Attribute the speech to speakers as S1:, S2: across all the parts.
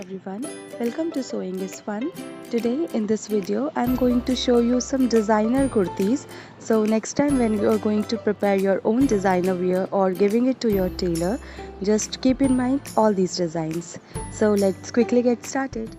S1: everyone, welcome to Sewing is Fun. Today in this video I'm going to show you some designer kurtis. So next time when you are going to prepare your own designer wear or giving it to your tailor, just keep in mind all these designs. So let's quickly get started.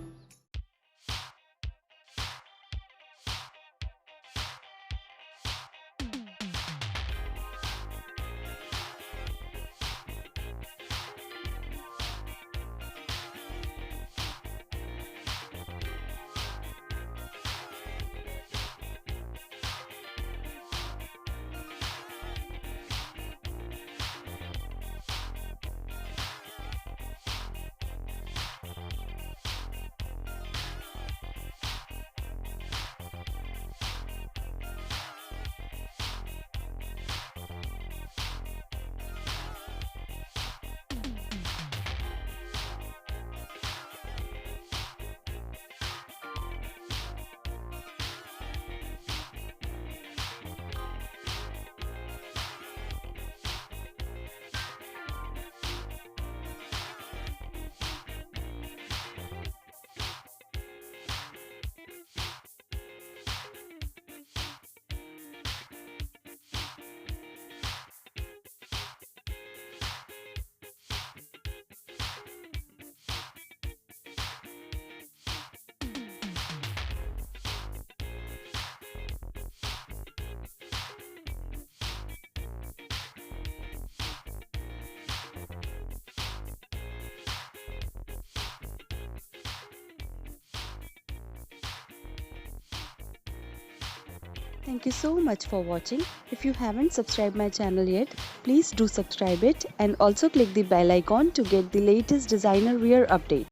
S1: Thank you so much for watching. If you haven't subscribed my channel yet, please do subscribe it and also click the bell icon to get the latest designer wear update.